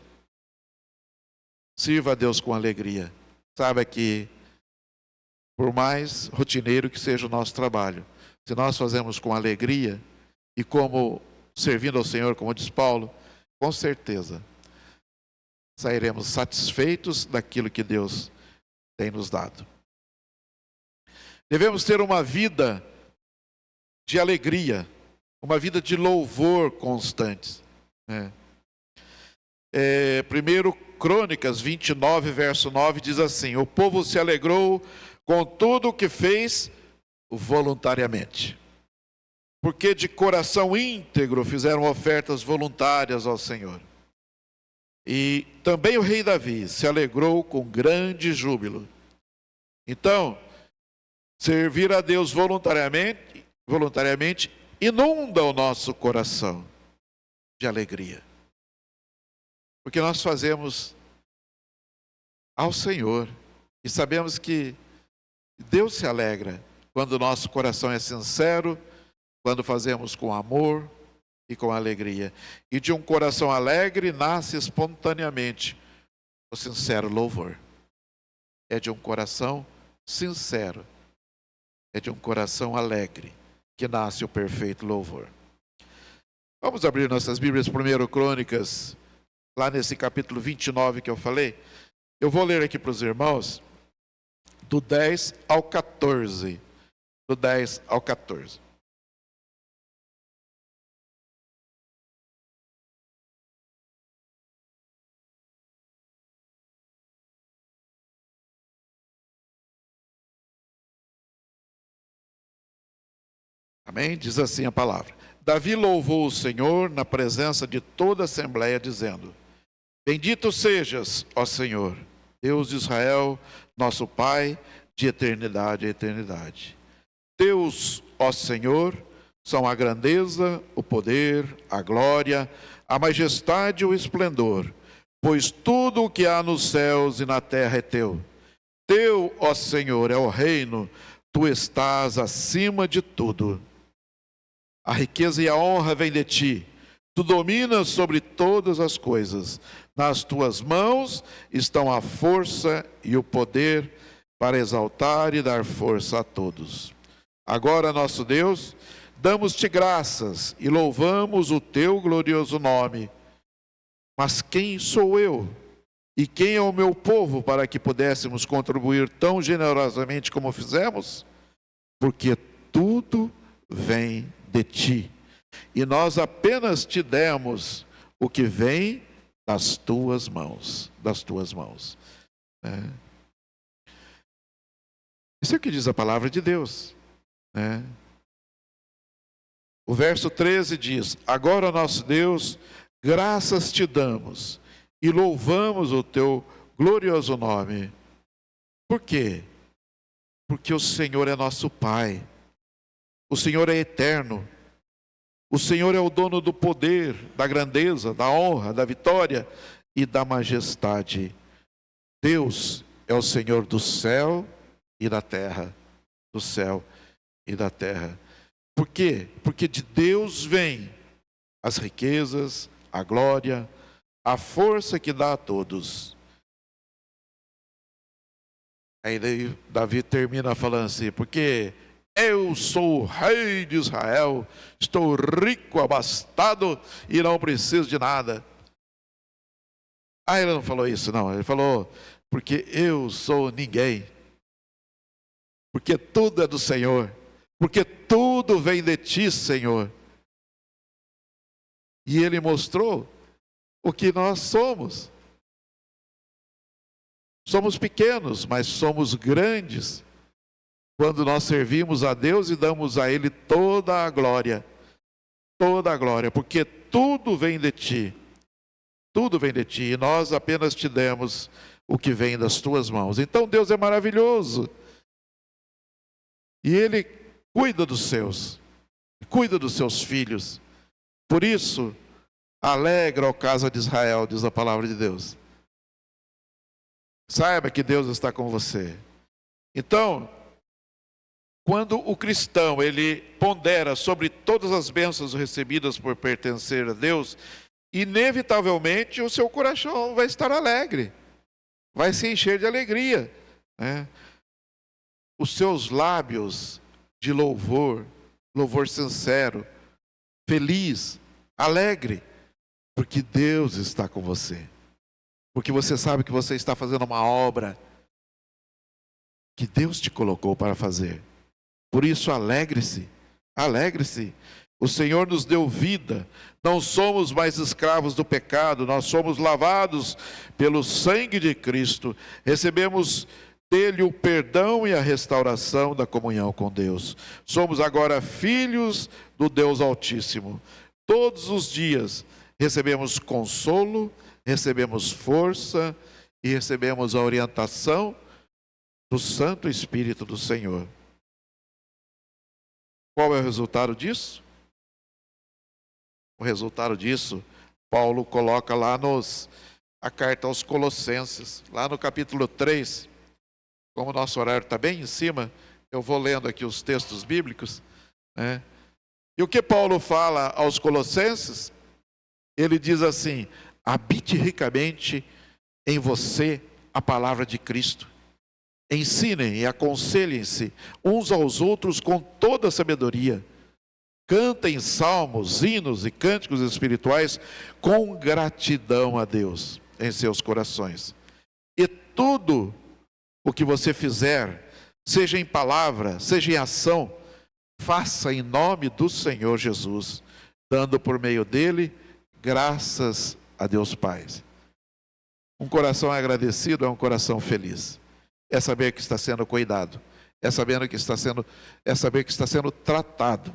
Sirva a Deus com alegria. Saiba que, por mais rotineiro que seja o nosso trabalho, se nós fazemos com alegria e como servindo ao Senhor, como diz Paulo, com certeza sairemos satisfeitos daquilo que Deus tem nos dado. Devemos ter uma vida de alegria, uma vida de louvor constante. Primeiro Crônicas 29, verso 9 diz assim: o povo se alegrou com tudo o que fez voluntariamente, porque de coração íntegro fizeram ofertas voluntárias ao Senhor. E também o rei Davi se alegrou com grande júbilo. Então, servir a Deus voluntariamente inunda o nosso coração de alegria. Porque nós fazemos ao Senhor e sabemos que Deus se alegra quando o nosso coração é sincero, quando fazemos com amor e com alegria. E de um coração alegre nasce espontaneamente o sincero louvor. É de um coração sincero, é de um coração alegre que nasce o perfeito louvor. Vamos abrir nossas Bíblias, 1 Crônicas, lá nesse capítulo 29 que eu falei. Eu vou ler aqui para os irmãos, do 10 ao 14. Do 10 ao 14. Amém? Diz assim a palavra. Davi louvou o Senhor na presença de toda a assembleia, dizendo: Bendito sejas, ó Senhor, Deus de Israel, nosso Pai, de eternidade a eternidade. Teus, ó Senhor, são a grandeza, o poder, a glória, a majestade e o esplendor, pois tudo o que há nos céus e na terra é teu. Teu, ó Senhor, é o reino, tu estás acima de tudo. A riqueza e a honra vêm de ti. Tu dominas sobre todas as coisas. Nas tuas mãos estão a força e o poder para exaltar e dar força a todos. Agora, nosso Deus, damos-te graças e louvamos o teu glorioso nome. Mas quem sou eu? E quem é o meu povo para que pudéssemos contribuir tão generosamente como fizemos? Porque tudo vem de ti, e nós apenas te demos o que vem das tuas mãos, Isso é o que diz a palavra de Deus, O verso 13 diz: Agora, nosso Deus, graças te damos e louvamos o teu glorioso nome. Por quê? Porque o Senhor é nosso Pai. O Senhor é eterno. O Senhor é o dono do poder, da grandeza, da honra, da vitória e da majestade. Deus é o Senhor do céu e da terra. Do céu e da terra. Por quê? Porque de Deus vem as riquezas, a glória, a força que dá a todos. Aí Davi termina falando assim: porque eu sou o rei de Israel, estou rico, abastado e não preciso de nada. Ele não falou isso, não. Ele falou: porque eu sou ninguém. Porque tudo é do Senhor. Porque tudo vem de ti, Senhor. E ele mostrou o que nós somos. Somos pequenos, mas somos grandes quando nós servimos a Deus e damos a Ele toda a glória, porque tudo vem de Ti, e nós apenas te demos o que vem das Tuas mãos. Então Deus é maravilhoso, e Ele cuida dos seus filhos. Por isso, alegra a casa de Israel, diz a palavra de Deus. Saiba que Deus está com você. Então, quando o cristão, ele pondera sobre todas as bênçãos recebidas por pertencer a Deus, inevitavelmente o seu coração vai estar alegre, vai se encher de alegria, Os seus lábios de louvor sincero, feliz, alegre, porque Deus está com você, porque você sabe que você está fazendo uma obra que Deus te colocou para fazer. Por isso, alegre-se. O Senhor nos deu vida. Não somos mais escravos do pecado. Nós somos lavados pelo sangue de Cristo. Recebemos dele o perdão e a restauração da comunhão com Deus. Somos agora filhos do Deus Altíssimo. Todos os dias recebemos consolo, recebemos força e recebemos a orientação do Santo Espírito do Senhor. Qual é o resultado disso? O resultado disso, Paulo coloca lá a carta aos Colossenses, lá no capítulo 3. Como o nosso horário está bem em cima, eu vou lendo aqui os textos bíblicos, né? E o que Paulo fala aos Colossenses? Ele diz assim: habite ricamente em você a palavra de Cristo. Ensinem e aconselhem-se uns aos outros com toda a sabedoria. Cantem salmos, hinos e cânticos espirituais com gratidão a Deus em seus corações. E tudo o que você fizer, seja em palavra, seja em ação, faça em nome do Senhor Jesus, dando por meio dele graças a Deus Pai. Um coração agradecido é um coração feliz. É saber que está sendo cuidado, é saber que está sendo tratado.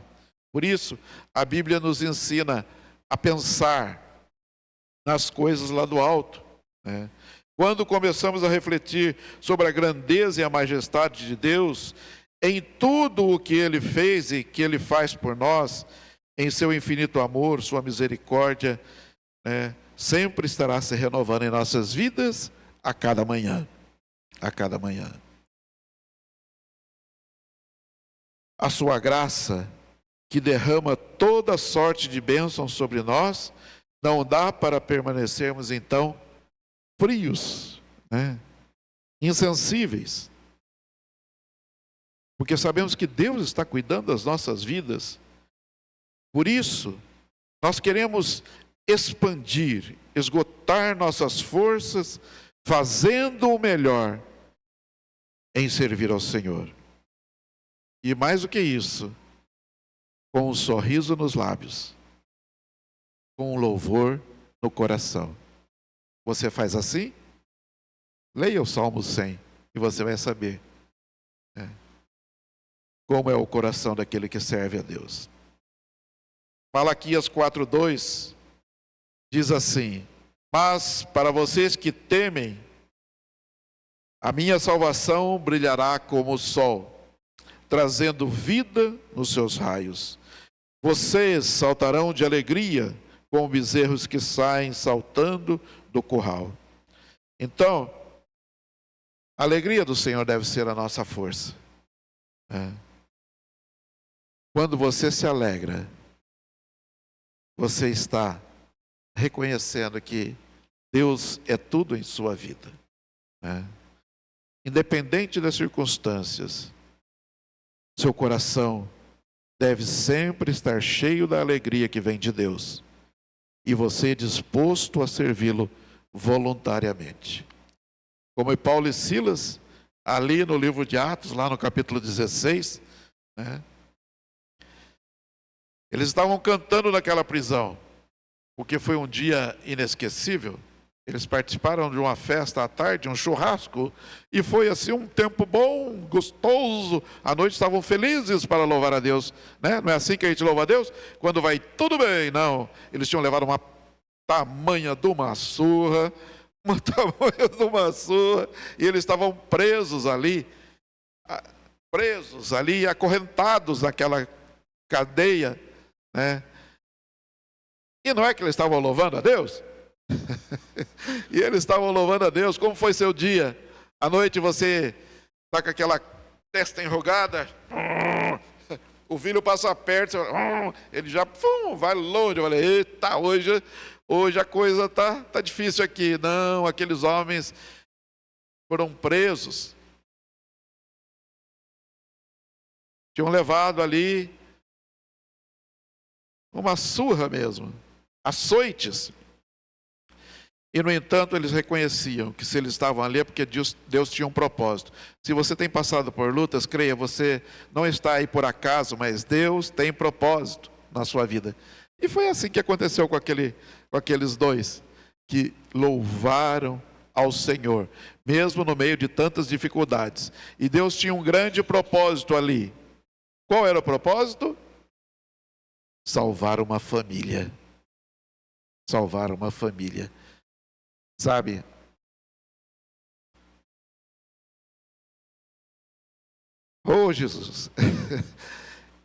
Por isso, a Bíblia nos ensina a pensar nas coisas lá do alto, né? Quando começamos a refletir sobre a grandeza e a majestade de Deus, em tudo o que Ele fez e que Ele faz por nós, em seu infinito amor, sua misericórdia, né, sempre estará se renovando em nossas vidas a cada manhã. A cada manhã. A sua graça, que derrama toda sorte de bênçãos sobre nós, não dá para permanecermos então frios, né? Insensíveis, porque sabemos que Deus está cuidando das nossas vidas. Por isso, nós queremos expandir, esgotar nossas forças, fazendo o melhor em servir ao Senhor. E mais do que isso, com um sorriso nos lábios, com um louvor no coração. Você faz assim? Leia o Salmo 100 e você vai saber, né, como é o coração daquele que serve a Deus. Malaquias 4:2 diz assim: mas para vocês que temem, a minha salvação brilhará como o sol, trazendo vida nos seus raios. Vocês saltarão de alegria como bezerros que saem saltando do curral. Então, a alegria do Senhor deve ser a nossa força. Quando você se alegra, você está reconhecendo que Deus é tudo em sua vida. Independente das circunstâncias, seu coração deve sempre estar cheio da alegria que vem de Deus, e você disposto a servi-lo voluntariamente. Como Paulo e Silas, ali no livro de Atos, lá no capítulo 16, né? Eles estavam cantando naquela prisão, porque foi um dia inesquecível. Eles participaram de uma festa à tarde, um churrasco, e foi assim um tempo bom, gostoso. À noite estavam felizes para louvar a Deus, né? Não é assim que a gente louva a Deus? Quando vai tudo bem, não. Eles tinham levado uma tamanha de uma surra, e eles estavam presos ali, acorrentados naquela cadeia, né? E não é que eles estavam louvando a Deus? E eles estavam louvando a Deus. Como foi seu dia? À noite você está com aquela testa enrugada, o filho passa perto, ele já vai longe. Eu falei: eita, hoje a coisa tá difícil aqui. Não, aqueles homens foram presos, tinham levado ali uma surra mesmo, açoites. E, no entanto, eles reconheciam que se eles estavam ali é porque Deus tinha um propósito. Se você tem passado por lutas, creia, você não está aí por acaso, mas Deus tem propósito na sua vida. E foi assim que aconteceu com aqueles dois, que louvaram ao Senhor, mesmo no meio de tantas dificuldades. E Deus tinha um grande propósito ali. Qual era o propósito? Salvar uma família. Salvar uma família. Sabe, oh Jesus,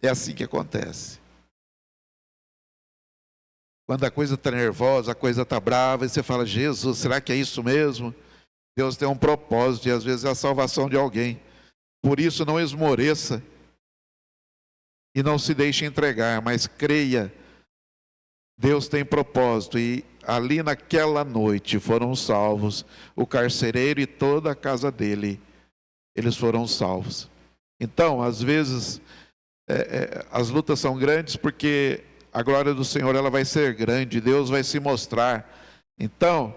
é assim que acontece. Quando a coisa está nervosa, a coisa está brava, e você fala, Jesus, será que é isso mesmo? Deus tem um propósito, e às vezes é a salvação de alguém. Por isso não esmoreça e não se deixe entregar, mas creia. Deus tem propósito, e ali naquela noite foram salvos o carcereiro e toda a casa dele. Eles foram salvos. Então, às vezes, as lutas são grandes porque a glória do Senhor ela vai ser grande, Deus vai se mostrar. Então,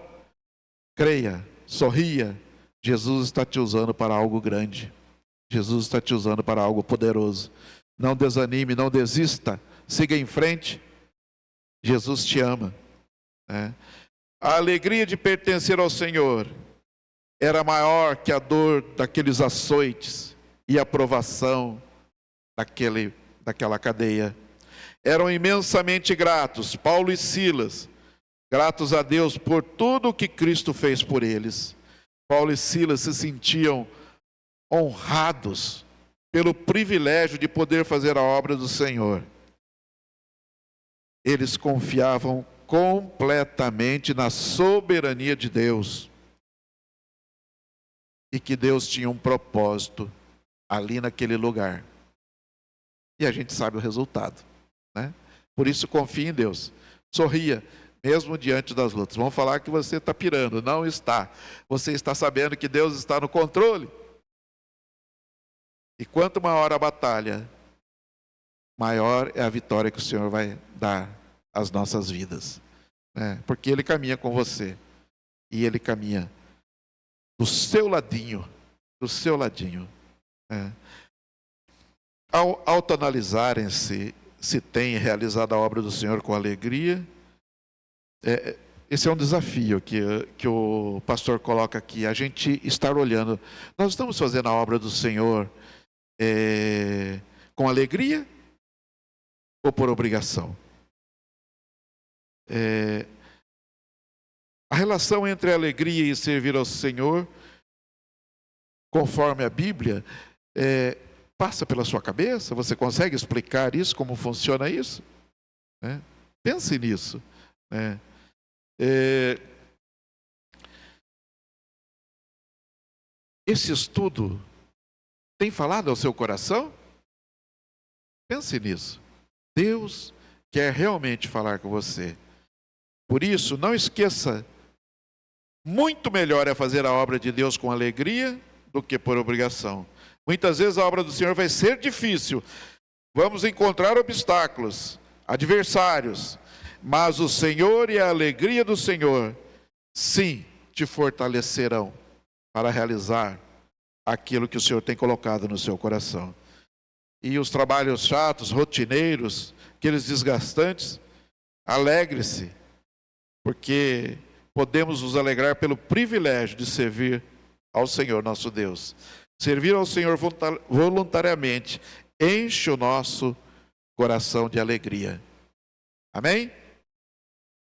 creia, sorria, Jesus está te usando para algo grande. Jesus está te usando para algo poderoso. Não desanime, não desista, siga em frente. Jesus te ama. A alegria de pertencer ao Senhor era maior que a dor daqueles açoites e a provação daquela cadeia. Eram imensamente gratos, Paulo e Silas, gratos a Deus por tudo o que Cristo fez por eles. Paulo e Silas se sentiam honrados pelo privilégio de poder fazer a obra do Senhor. Eles confiavam completamente na soberania de Deus e que Deus tinha um propósito ali naquele lugar. E a gente sabe o resultado, né? Por isso confie em Deus. Sorria, mesmo diante das lutas. Vão falar que você está pirando. Não está. Você está sabendo que Deus está no controle. E quanto maior a batalha, maior é a vitória que o Senhor vai dar às nossas vidas. Porque Ele caminha com você. E Ele caminha do seu ladinho. Do seu ladinho. Ao autoanalisarem-se se tem realizado a obra do Senhor com alegria, esse é um desafio que o pastor coloca aqui, a gente estar olhando. Nós estamos fazendo a obra do Senhor com alegria ou por obrigação? A relação entre a alegria e servir ao Senhor, conforme a Bíblia, passa pela sua cabeça? Você consegue explicar isso, como funciona isso? Pense nisso. Esse estudo tem falado ao seu coração? Pense nisso. Deus quer realmente falar com você. Por isso, não esqueça, muito melhor é fazer a obra de Deus com alegria do que por obrigação. Muitas vezes a obra do Senhor vai ser difícil. Vamos encontrar obstáculos, adversários. Mas o Senhor e a alegria do Senhor, sim, te fortalecerão para realizar aquilo que o Senhor tem colocado no seu coração. E os trabalhos chatos, rotineiros, aqueles desgastantes, alegre-se, porque podemos nos alegrar pelo privilégio de servir ao Senhor nosso Deus. Servir ao Senhor voluntariamente enche o nosso coração de alegria. Amém?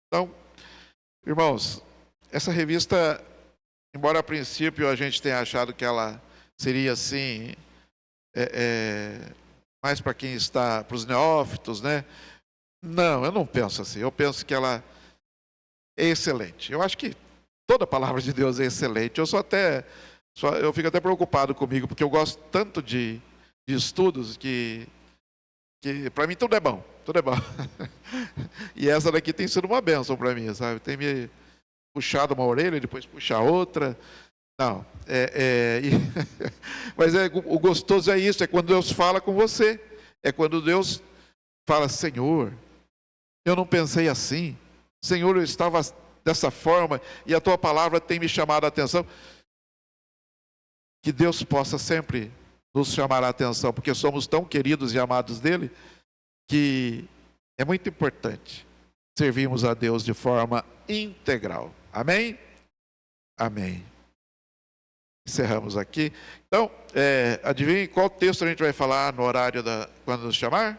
Então, irmãos, essa revista, embora a princípio a gente tenha achado que ela seria assim, mais para quem está, para os neófitos, né? Não, eu não penso assim. Eu penso que ela é excelente. Eu acho que toda a palavra de Deus é excelente. Eu fico até preocupado comigo, porque eu gosto tanto de estudos que para mim tudo é bom. Tudo é bom. E essa daqui tem sido uma bênção para mim, sabe? Tem me puxado uma orelha, depois puxa a outra. Não, mas o gostoso é isso, é quando Deus fala com você. É quando Deus fala, Senhor, eu não pensei assim. Senhor, eu estava dessa forma e a tua palavra tem me chamado a atenção. Que Deus possa sempre nos chamar a atenção, porque somos tão queridos e amados dele, que é muito importante servirmos a Deus de forma integral. Amém? Amém. Encerramos aqui. Então, adivinhe qual texto a gente vai falar no horário quando nos chamar?